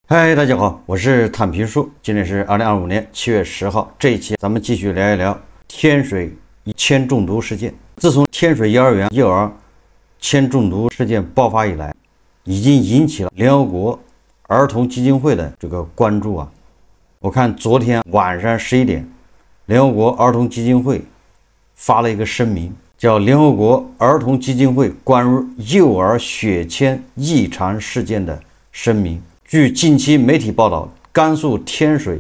嗨，大家好，我是坦平叔。今天是2025年7月10号，这一期咱们继续聊一聊天水铅中毒事件。自从天水幼儿园幼儿铅中毒事件爆发以来，已经引起了联合国儿童基金会的这个关注啊。我看昨天晚上11点，联合国儿童基金会发了一个声明，叫联合国儿童基金会关于幼儿血铅异常事件的声明。据近期媒体报道，甘肃天水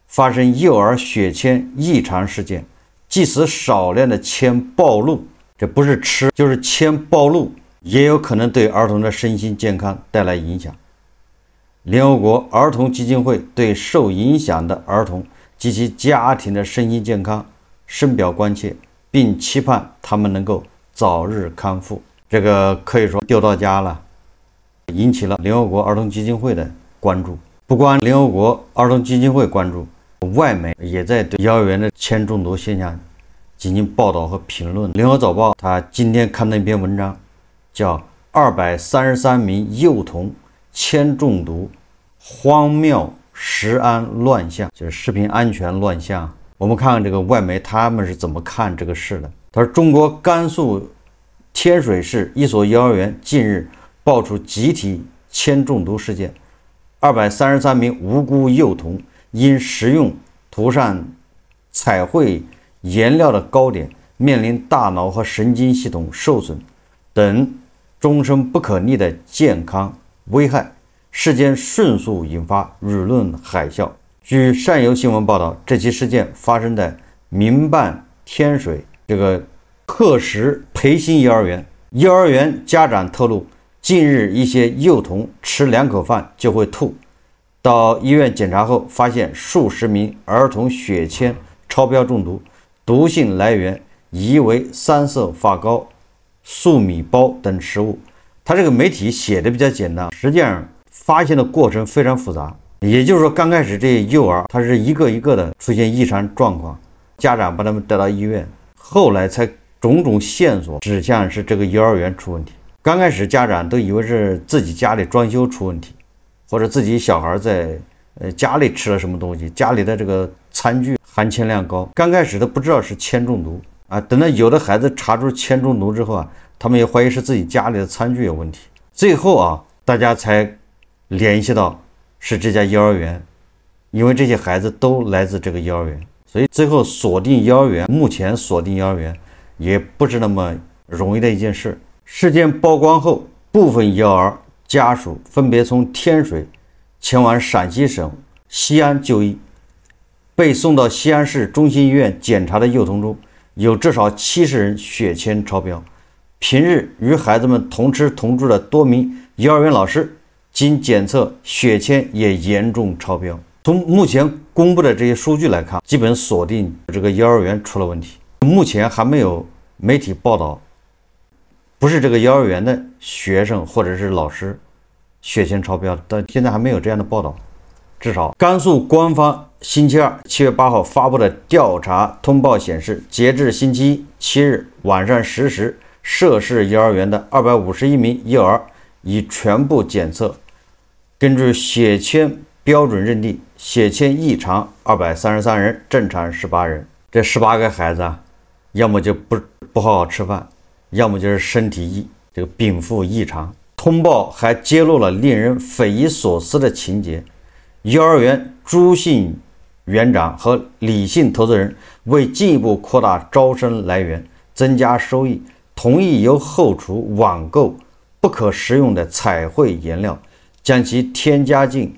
发生幼儿血铅异常事件，即使少量的铅暴露，这不是吃就是铅暴露，也有可能对儿童的身心健康带来影响。联合国儿童基金会对受影响的儿童及其家庭的身心健康深表关切，并期盼他们能够早日康复。这个可以说丢到家了，引起了联合国儿童基金会的关注。不光联合国儿童基金会关注，外媒也在对幼儿园的铅中毒现象进行报道和评论。联合早报他今天刊登一篇文章，叫233名幼童铅中毒，荒谬食安乱象，就是食品安全乱象。我们看看这个外媒他们是怎么看这个事的。他说，中国甘肃天水市一所幼儿园近日爆出集体铅中毒事件，233名无辜幼童因食用涂上彩绘颜料的糕点，面临大脑和神经系统受损等终身不可逆的健康危害。事件迅速引发舆论海啸。据上游新闻报道，这起事件发生在民办天水这个课时培新幼儿园。幼儿园家长透露，近日一些幼童吃2口饭就会吐，到医院检查后发现数十名儿童血铅超标中毒，毒性来源疑为3色发糕、粟米包等食物。他这个媒体写的比较简单，实际上发现的过程非常复杂。也就是说，刚开始这些幼儿他是一个一个的出现异常状况，家长把他们带到医院，后来才种种线索指向是这个幼儿园出问题。刚开始家长都以为是自己家里装修出问题，或者自己小孩在家里吃了什么东西，家里的这个餐具含铅量高。刚开始都不知道是铅中毒啊，等到有的孩子查出铅中毒之后啊，他们也怀疑是自己家里的餐具有问题。最后啊，大家才联系到是这家幼儿园，因为这些孩子都来自这个幼儿园，所以最后锁定幼儿园，目前锁定幼儿园也不是那么容易的一件事。事件曝光后，部分幼儿家属分别从天水前往陕西省西安就医。被送到西安市中心医院检查的幼童中，有至少70人血铅超标。平日与孩子们同吃同住的多名幼儿园老师经检测，血铅也严重超标。从目前公布的这些数据来看，基本锁定这个幼儿园出了问题。目前还没有媒体报道不是这个幼儿园的学生或者是老师血铅超标，但现在还没有这样的报道。至少甘肃官方星期二7月8号发布的调查通报显示，截至星期一7日晚上10时，涉事幼儿园的251名幼儿已全部检测，根据血铅标准认定，血铅异常233人，正常18人。这18个孩子啊，要么就不好好吃饭，要么就是身体这个禀赋异常。通报还揭露了令人匪夷所思的情节：幼儿园朱姓园长和李姓投资人为进一步扩大招生来源、增加收益，同意由后厨网购不可食用的彩绘颜料，将其添加进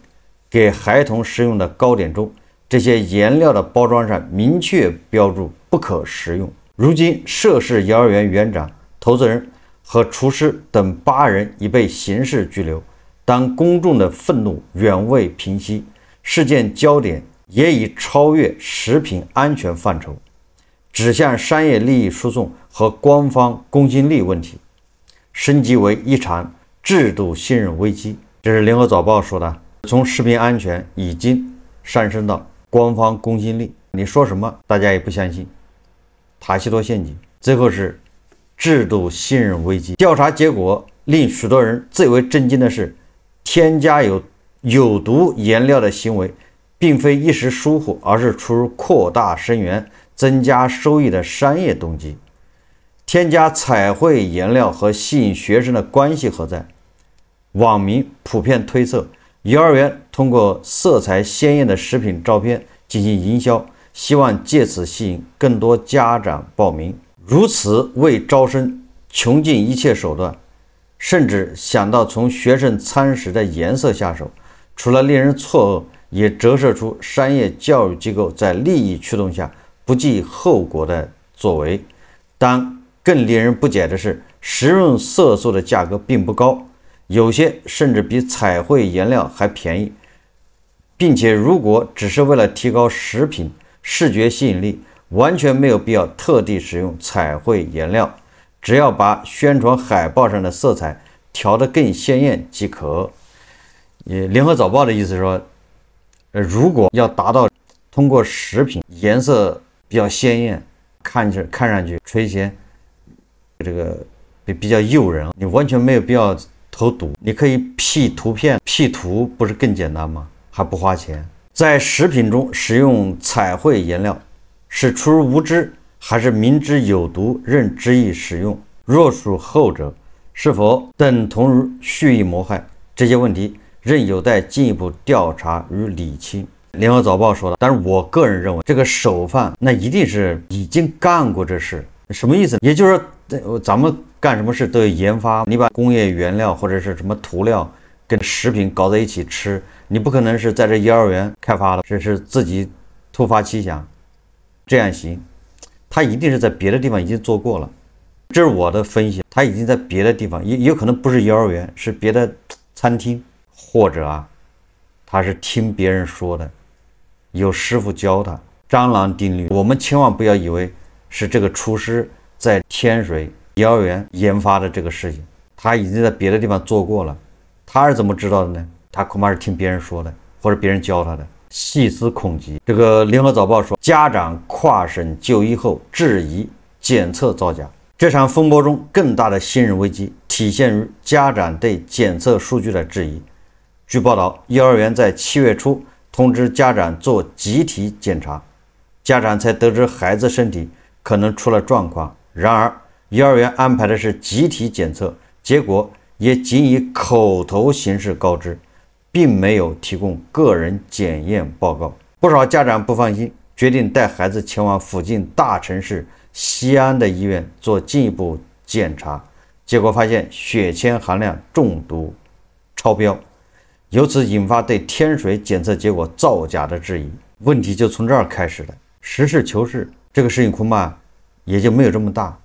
给孩童食用的糕点中。这些颜料的包装上明确标注不可食用。如今，涉事幼儿园园长、投资人和厨师等8人已被刑事拘留。当公众的愤怒远未平息，事件焦点也已超越食品安全范畴，指向商业利益输送和官方公信力问题，升级为一场制度信任危机。这是联合早报说的，从食品安全已经上升到官方公信力，你说什么大家也不相信。塔西佗陷阱，最后是制度信任危机。调查结果令许多人最为震惊的是，添加有有毒颜料的行为，并非一时疏忽，而是出于扩大生源、增加收益的商业动机。添加彩绘颜料和吸引学生的关系何在？网民普遍推测，幼儿园通过色彩鲜艳的食品照片进行营销，希望借此吸引更多家长报名，如此为招生穷尽一切手段，甚至想到从学生餐食的颜色下手。除了令人错愕，也折射出商业教育机构在利益驱动下不计后果的作为。但更令人不解的是，食用色素的价格并不高，有些甚至比彩绘颜料还便宜，并且如果只是为了提高食品视觉吸引力，完全没有必要特地使用彩绘颜料，只要把宣传海报上的色彩调得更鲜艳即可。联合早报的意思是说，如果要达到通过食品颜色比较鲜艳，看上去垂涎，这个比较诱人，你完全没有必要投毒，你可以 P 图片 P 图，不是更简单吗？还不花钱。在食品中使用彩绘颜料，是出于无知，还是明知有毒仍执意使用？若属后者，是否等同于蓄意谋害？这些问题仍有待进一步调查与理清。联合早报说的，但是我个人认为，这个首犯那一定是已经干过这事。什么意思？也就是说，咱们干什么事都有研发，你把工业原料或者是什么涂料跟食品搞在一起吃，你不可能是在这幼儿园开发的，这是自己突发奇想这样行，他一定是在别的地方已经做过了。这是我的分析，他已经在别的地方，也有可能不是幼儿园，是别的餐厅，或者他是听别人说的，有师傅教他。蟑螂定律，我们千万不要以为是这个厨师在天水幼儿园研发的这个事情，他已经在别的地方做过了。他是怎么知道的呢？他恐怕是听别人说的，或者别人教他的。细思恐极。这个联合早报说，家长跨省就医后质疑检测造假。这场风波中更大的信任危机体现于家长对检测数据的质疑。据报道，幼儿园在7月初通知家长做集体检查，家长才得知孩子身体可能出了状况。然而，幼儿园安排的是集体检测，结果也仅以口头形式告知，并没有提供个人检验报告。不少家长不放心，决定带孩子前往附近大城市西安的医院做进一步检查，结果发现血铅含量中毒超标，由此引发对天水检测结果造假的质疑。问题就从这儿开始了。实事求是，这个事情恐怕也就没有这么大，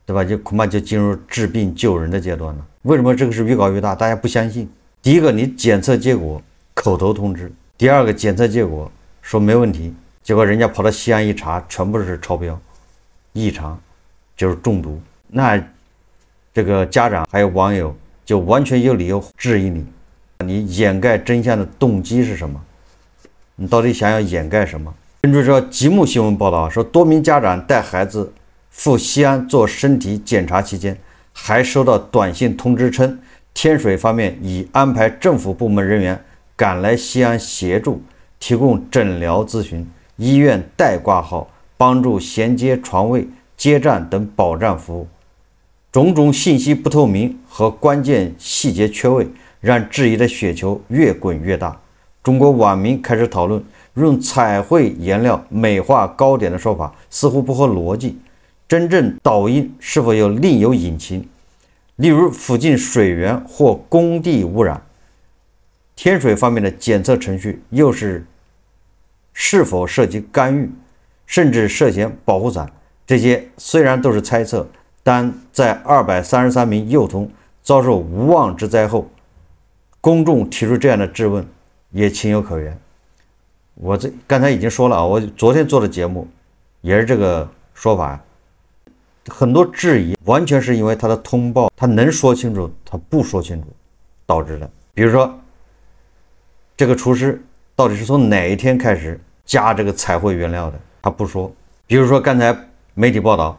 对吧？就恐怕就进入治病救人的阶段了。为什么这个事越搞越大？大家不相信。第一个，你检测结果口头通知；第二个，检测结果说没问题，结果人家跑到西安一查，全部是超标、异常，就是中毒。那这个家长还有网友就完全有理由质疑你，你掩盖真相的动机是什么？你到底想要掩盖什么？根据这极目新闻报道说，多名家长带孩子赴西安做身体检查期间，还收到短信通知称，天水方面已安排政府部门人员赶来西安协助，提供诊疗咨询、医院代挂号、帮助衔接床位、接站等保障服务。种种信息不透明和关键细节缺位，让质疑的雪球越滚越大。中国网民开始讨论，用彩绘颜料美化糕点的说法似乎不合逻辑，真正导因是否有另有隐情？例如附近水源或工地污染，天水方面的检测程序又是否涉及干预，甚至涉嫌保护伞？这些虽然都是猜测，但在233名幼童遭受无妄之灾后，公众提出这样的质问也情有可原。我刚才已经说了我昨天做的节目也是这个说法。很多质疑完全是因为他的通报，他能说清楚，他不说清楚导致的。比如说，这个厨师到底是从哪一天开始加这个彩绘原料的，他不说。比如说刚才媒体报道，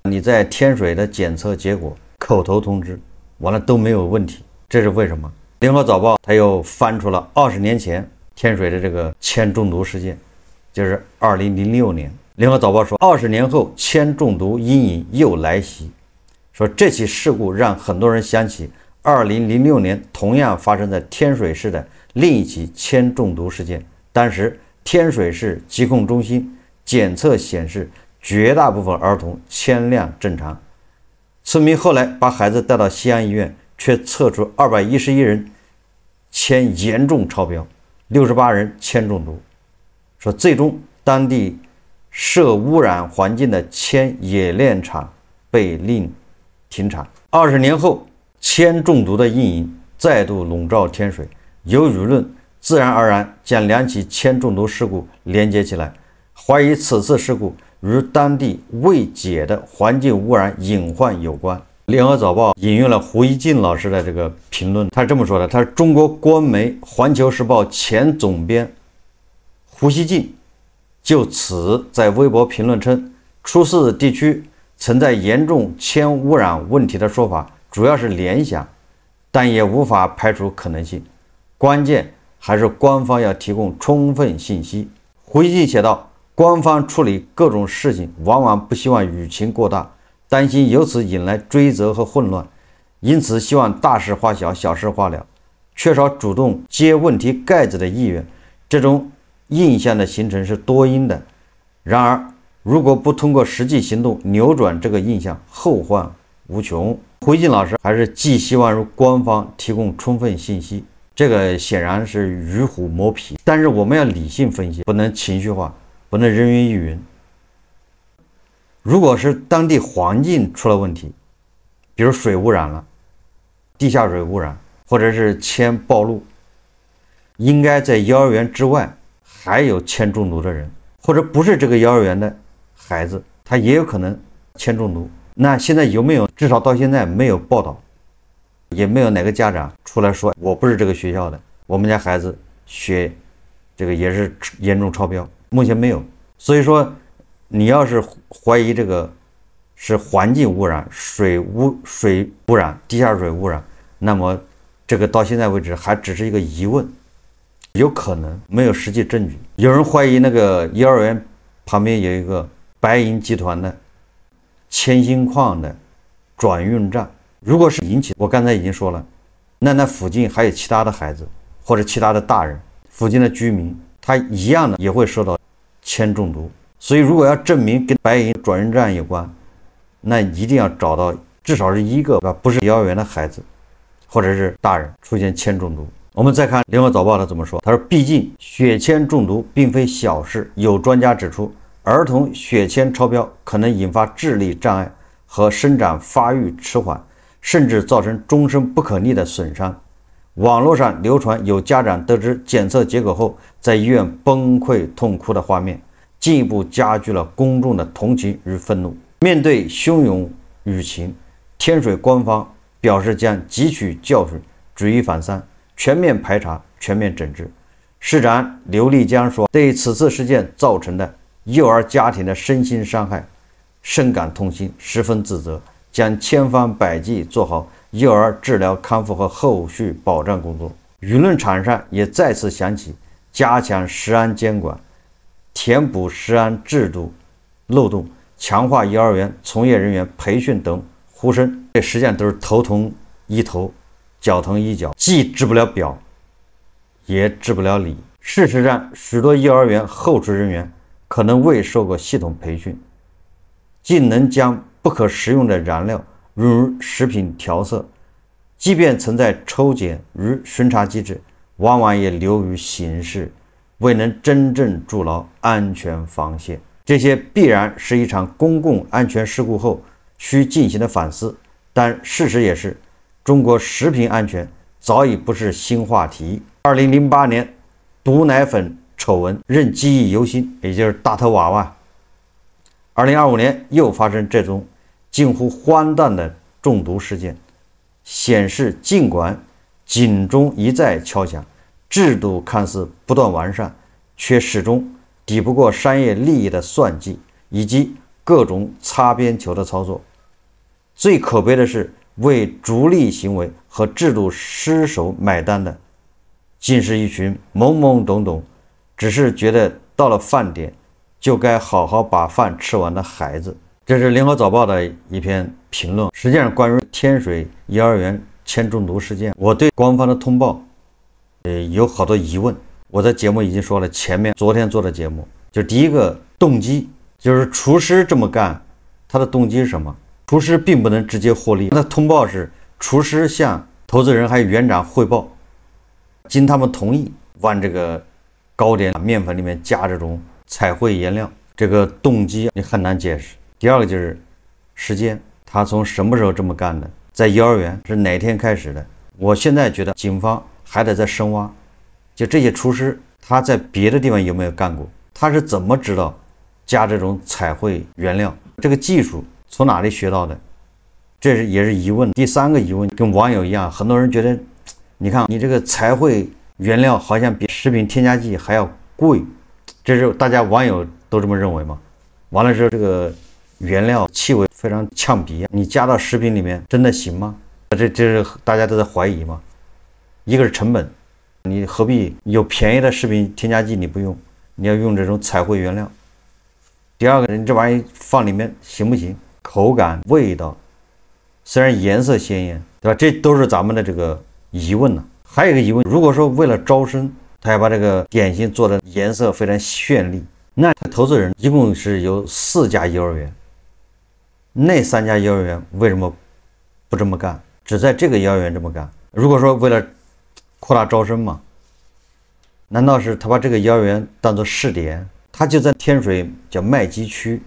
你在天水的检测结果口头通知完了都没有问题，这是为什么？联合早报它又翻出了20年前天水的这个铅中毒事件，就是2006年。联合早报说，20年后铅中毒阴影又来袭，说这起事故让很多人想起2006年同样发生在天水市的另一起铅中毒事件。当时天水市疾控中心检测显示，绝大部分儿童铅量正常。村民后来把孩子带到西安医院，却测出211人铅严重超标，68人铅中毒。说最终当地涉污染环境的铅冶炼厂被令停产。20年后，铅中毒的阴影再度笼罩天水，有舆论自然而然将两起铅中毒事故连接起来，怀疑此次事故与当地未解的环境污染隐患有关。联合早报引用了胡一进老师的这个评论，他是这么说的：他是中国官媒《环球时报》前总编胡锡进就此在微博评论称，出事地区存在严重铅污染问题的说法主要是联想，但也无法排除可能性，关键还是官方要提供充分信息。胡锡进写道，官方处理各种事情往往不希望舆情过大，担心由此引来追责和混乱，因此希望大事化小，小事化了，缺少主动揭问题盖子的意愿。这种印象的形成是多因的，然而如果不通过实际行动扭转这个印象，后患无穷。胡锡进老师还是寄希望于官方提供充分信息，这个显然是与虎谋皮，但是我们要理性分析，不能情绪化，不能人云亦云。如果是当地环境出了问题，比如水污染了，地下水污染，或者是铅暴露，应该在幼儿园之外还有铅中毒的人，或者不是这个幼儿园的孩子，他也有可能铅中毒。那现在有没有？至少到现在没有报道，也没有哪个家长出来说我不是这个学校的，我们家孩子血这个也是严重超标，目前没有。所以说你要是怀疑这个是环境污染、水污染、地下水污染，那么这个到现在为止还只是一个疑问，有可能没有实际证据。有人怀疑那个幼儿园旁边有一个白银集团的铅锌矿的转运站，如果是引起，我刚才已经说了，那附近还有其他的孩子或者其他的大人，附近的居民，他一样的也会受到铅中毒。所以如果要证明跟白银转运站有关，那一定要找到至少是一个不是幼儿园的孩子或者是大人出现铅中毒。我们再看联合早报他怎么说，他说毕竟血铅中毒并非小事，有专家指出，儿童血铅超标可能引发智力障碍和生长发育迟缓，甚至造成终身不可逆的损伤。网络上流传有家长得知检测结果后在医院崩溃痛哭的画面，进一步加剧了公众的同情与愤怒。面对汹涌舆情，天水官方表示将汲取教训，举一反三，全面排查，全面整治。市长刘立江说，对此次事件造成的幼儿家庭的身心伤害深感痛心，十分自责，将千方百计做好幼儿治疗康复和后续保障工作。舆论场上也再次响起加强食安监管、填补食安制度漏洞、强化幼儿园从业人员培训等呼声，这实际上都是头疼医头，脚疼医脚，既治不了表，也治不了里。事实上，许多幼儿园后厨人员可能未受过系统培训，竟能将不可食用的燃料入食品调色，即便存在抽检与巡查机制，往往也流于形式，未能真正筑牢安全防线。这些必然是一场公共安全事故后需进行的反思，但事实也是，中国食品安全早已不是新话题。2008年毒奶粉丑闻仍记忆犹新，也就是大头娃娃。2025年又发生这种近乎荒诞的中毒事件，显示尽管警钟一再敲响，制度看似不断完善，却始终抵不过商业利益的算计以及各种擦边球的操作。最可悲的是，为逐利行为和制度失守买单的，尽是一群懵懵懂懂，只是觉得到了饭点就该好好把饭吃完的孩子。这是联合早报的一篇评论。实际上，关于天水幼儿园铅中毒事件，我对官方的通报，有好多疑问。我在节目已经说了，昨天做的节目，就第一个动机，就是厨师这么干，他的动机是什么？厨师并不能直接获利。那通报是厨师向投资人还有园长汇报，经他们同意，往这个糕点面粉里面加这种彩绘颜料，这个动机你很难解释。第二个就是时间，他从什么时候这么干的？在幼儿园是哪天开始的？我现在觉得警方还得再深挖，就这些厨师他在别的地方有没有干过？他是怎么知道加这种彩绘原料？这个技术从哪里学到的？这也是疑问。第三个疑问跟网友一样，很多人觉得，你看你这个彩绘原料好像比食品添加剂还要贵，这是大家网友都这么认为吗？完了之后，这个原料气味非常呛鼻，你加到食品里面真的行吗？这是大家都在怀疑吗？一个是成本，你何必有便宜的食品添加剂你不用，你要用这种彩绘原料。第二个，你这玩意放里面行不行？口感、味道，虽然颜色鲜艳，对吧？这都是咱们的这个疑问呢。还有一个疑问，如果说为了招生，他要把这个点心做的颜色非常绚丽，那投资人一共是有4家幼儿园，那3家幼儿园为什么不这么干？只在这个幼儿园这么干？如果说为了扩大招生嘛，难道是他把这个幼儿园当作试点？他就在天水叫麦积区，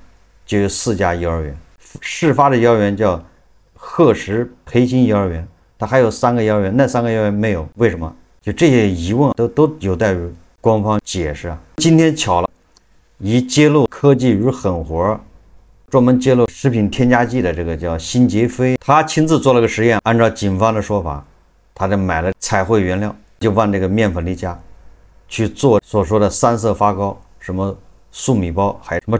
就有4家幼儿园。事发的幼儿园叫鹤石培新幼儿园，他还有3个幼儿园，那3个幼儿园没有，为什么？就这些疑问都有待于官方解释啊。今天巧了，以揭露科技与狠活，专门揭露食品添加剂的这个叫辛杰飞，他亲自做了个实验，按照警方的说法，他就买了彩绘原料，就往这个面粉里加，去做所说的3色发糕，什么粟米包，还什么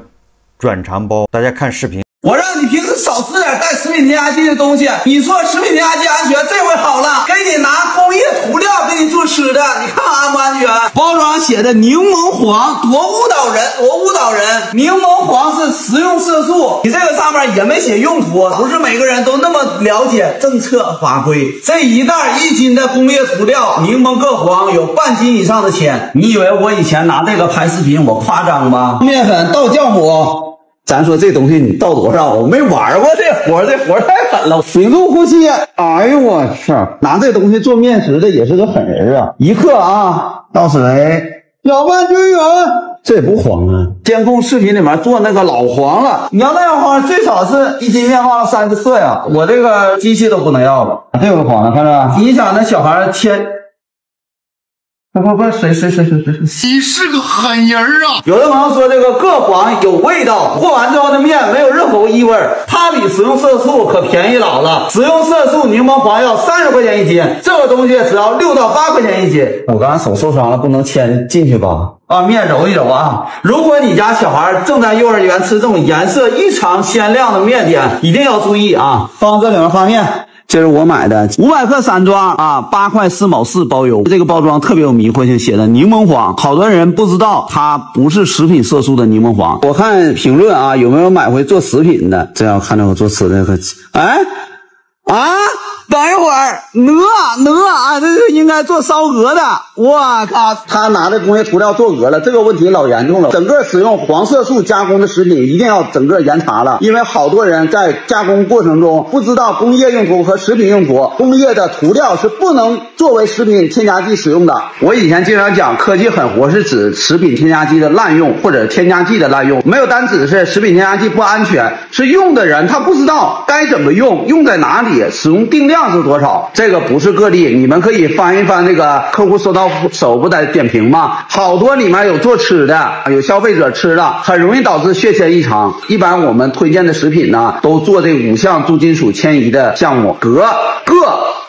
转肠包。大家看视频。我让你平时少吃点带食品添加剂的东西。你说食品添加剂安全，这回好了，给你拿工业涂料给你做吃的，你看安不安全？包装写的柠檬黄，多误导人，多误导人！柠檬黄是食用色素，你这个上面也没写用途，不是每个人都那么了解政策法规。这一袋1斤的工业涂料，柠檬各黄有半斤以上的铅。你以为我以前拿这个拍视频我夸张吗？面粉倒酵母。咱说这东西你倒多少？我没玩过这活，这活太狠了。水陆呼吸，哎呦我操！拿这东西做面食的也是个狠人啊！1克啊，倒水，搅拌均匀。这也不黄啊！监控视频里面做那个老黄了。你要那样黄，最少是1斤面放了30克呀！我这个机器都不能要了。这个黄了，看着。你想那小孩切。不，谁？你是个狠人啊！有的朋友说这个各黄有味道，和完之后的面没有任何异味，它比食用色素可便宜老了。食用色素柠檬黄要30块钱1斤，这个东西只要6到8块钱1斤。我刚才手受伤了，不能牵进去吧？啊，面揉一揉啊！如果你家小孩正在幼儿园吃这种颜色异常鲜亮的面点，一定要注意啊！放这里面放面。这是我买的500克散装啊，8块4毛4包邮。这个包装特别有迷惑性，写的柠檬黄，好多人不知道它不是食品色素的柠檬黄。我看评论啊，有没有买回做食品的？这要看着我做吃的可等一会儿，鹅啊，这是应该做烧鹅的。我靠，他拿的工业涂料做鹅了，这个问题老严重了。整个使用黄色素加工的食品一定要整个严查了，因为好多人在加工过程中不知道工业用途和食品用途。工业的涂料是不能作为食品添加剂使用的。我以前经常讲，科技狠活是指食品添加剂的滥用或者添加剂的滥用，没有单指是食品添加剂不安全，是用的人他不知道该怎么用，用在哪里，使用定量是多少，这个不是个例。你们可以翻一翻那个客户收到手不在点评吗？好多里面有做吃的，有消费者吃的，很容易导致血铅异常。一般我们推荐的食品呢，都做这5项重金属迁移的项目，镉、铬、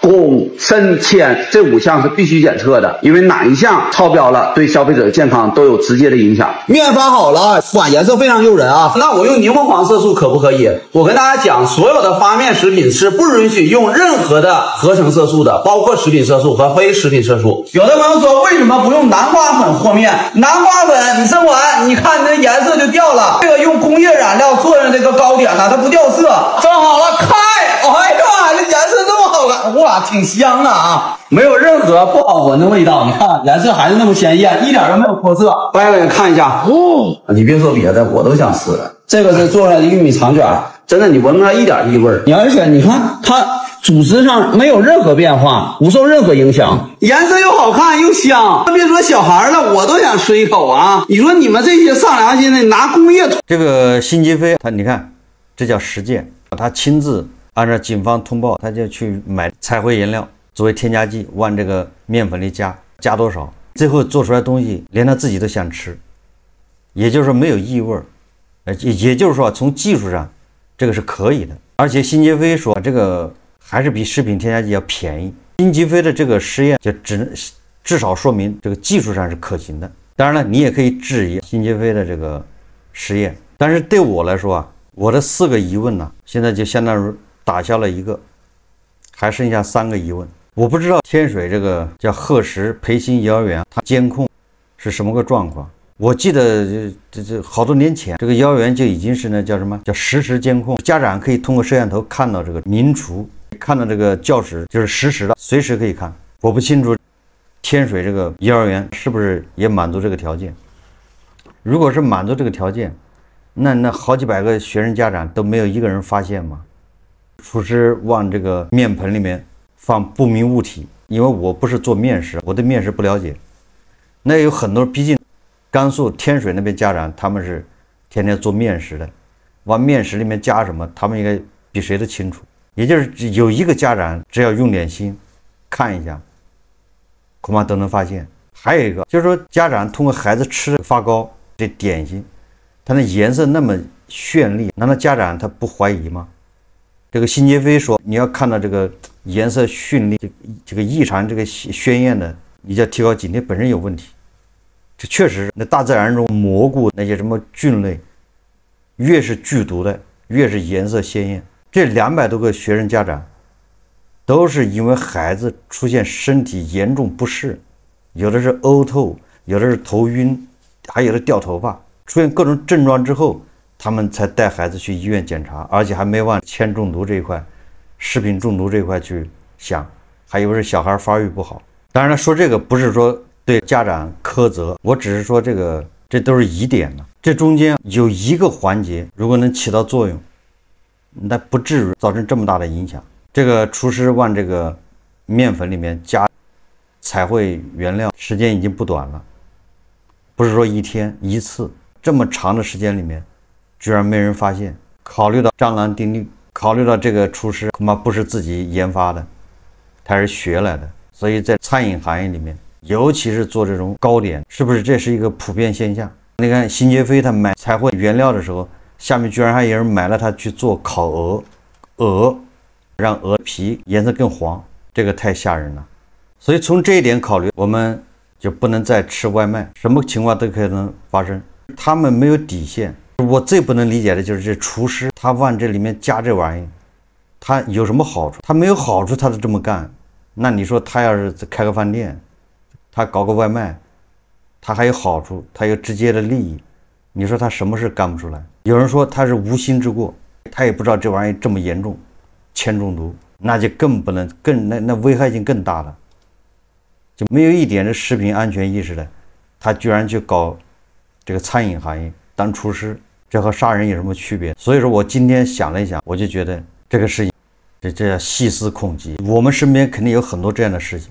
汞、砷、铅这5项是必须检测的，因为哪一项超标了，对消费者的健康都有直接的影响。面发好了，哇，颜色非常诱人啊！那我用柠檬黄色素可不可以？我跟大家讲，所有的发面食品是不允许用任何的合成色素的，包括食品色素和非食品色素。有的朋友说，为什么不用南瓜粉和面？南瓜粉你蒸完，你看你的颜色就掉了。这个用工业染料做的这个糕点呢，它不掉色。蒸好了，开！哎呀妈，这颜色这么好看，哇，挺香啊！没有任何不好闻的味道。你看颜色还是那么鲜艳，一点都没有脱色。大家看一下哦，你别说别的，我都想吃了。这个是做出来的玉米肠卷，真的你闻不出来一点异味。而且你看它组织上没有任何变化，不受任何影响，颜色又好看又香。别说小孩了，我都想吃一口啊！你说你们这些上良心的拿工业这个辛吉飞，你看这叫实践，他亲自按照警方通报，他就去买彩绘颜料作为添加剂，往这个面粉里加多少，最后做出来的东西连他自己都想吃，也就是说没有异味，也就是说从技术上这个是可以的。而且辛吉飞说这个还是比食品添加剂要便宜。辛吉飞的这个实验就至少说明这个技术上是可行的。当然了，你也可以质疑辛吉飞的这个实验，但是对我来说啊，我的4个疑问呢，现在就相当于打消了1个，还剩下3个疑问。我不知道天水这个叫贺实培新幼儿园，它监控是什么个状况。我记得这好多年前，这个幼儿园就已经是呢叫什么叫实时监控，家长可以通过摄像头看到这个名厨，看到这个教室就是实时的，随时可以看。我不清楚天水这个幼儿园是不是也满足这个条件。如果是满足这个条件，那好几百个学生家长都没有一个人发现吗？厨师往这个面盆里面放不明物体，因为我不是做面食，我对面食不了解。那有很多，毕竟甘肃天水那边家长他们是天天做面食的，往面食里面加什么，他们应该比谁都清楚。也就是有一个家长只要用点心看一下，恐怕都能发现。还有一个就是说，家长通过孩子吃发糕这点心，它的颜色那么绚丽，难道家长他不怀疑吗？这个辛杰飞说，你要看到这个颜色绚丽，这个异常，这个鲜艳的，你就要提高警惕，本身有问题。这确实，那大自然中蘑菇那些什么菌类，越是剧毒的，越是颜色鲜艳。这200多个学生家长，都是因为孩子出现身体严重不适，有的是呕吐，有的是头晕，还有的掉头发，出现各种症状之后，他们才带孩子去医院检查，而且还没往铅中毒这一块、食品中毒这一块去想，还以为是小孩发育不好。当然了，说这个不是说对家长苛责，我只是说这都是疑点了。这中间有一个环节，如果能起到作用，那不至于造成这么大的影响。这个厨师往这个面粉里面加彩绘原料，时间已经不短了，不是说1天1次，这么长的时间里面，居然没人发现。考虑到蟑螂定律，考虑到这个厨师恐怕不是自己研发的，他是学来的，所以在餐饮行业里面，尤其是做这种糕点，是不是这是一个普遍现象？你看辛杰飞他买彩绘原料的时候，下面居然还有人买了它去做烤鹅，让鹅皮颜色更黄，这个太吓人了。所以从这一点考虑，我们就不能再吃外卖，什么情况都可能发生。他们没有底线。我最不能理解的就是这厨师，他往这里面加这玩意，他有什么好处？他没有好处，他都这么干。那你说他要是开个饭店，他搞个外卖，他还有好处，他有直接的利益，你说他什么事干不出来？有人说他是无心之过，他也不知道这玩意这么严重，铅中毒，那就更不能那危害性更大了。就没有一点的食品安全意识的，他居然去搞这个餐饮行业当厨师，这和杀人有什么区别？所以说我今天想了一想，我就觉得这个事情这叫细思恐极。我们身边肯定有很多这样的事情，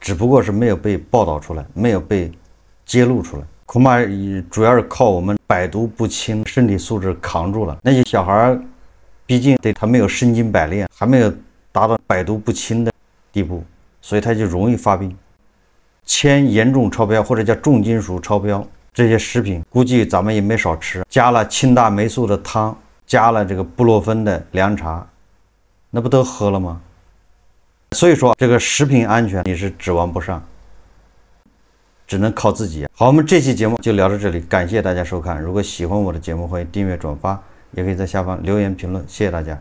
只不过是没有被报道出来，没有被揭露出来，恐怕主要是靠我们百毒不侵，身体素质扛住了。那些小孩毕竟他没有身经百炼，还没有达到百毒不侵的地步，所以他就容易发病。铅严重超标或者叫重金属超标，这些食品估计咱们也没少吃，加了氢大霉素的汤，加了这个布洛芬的凉茶，那不都喝了吗？所以说这个食品安全你是指望不上，只能靠自己。好，我们这期节目就聊到这里，感谢大家收看。如果喜欢我的节目，欢迎订阅转发，也可以在下方留言评论，谢谢大家。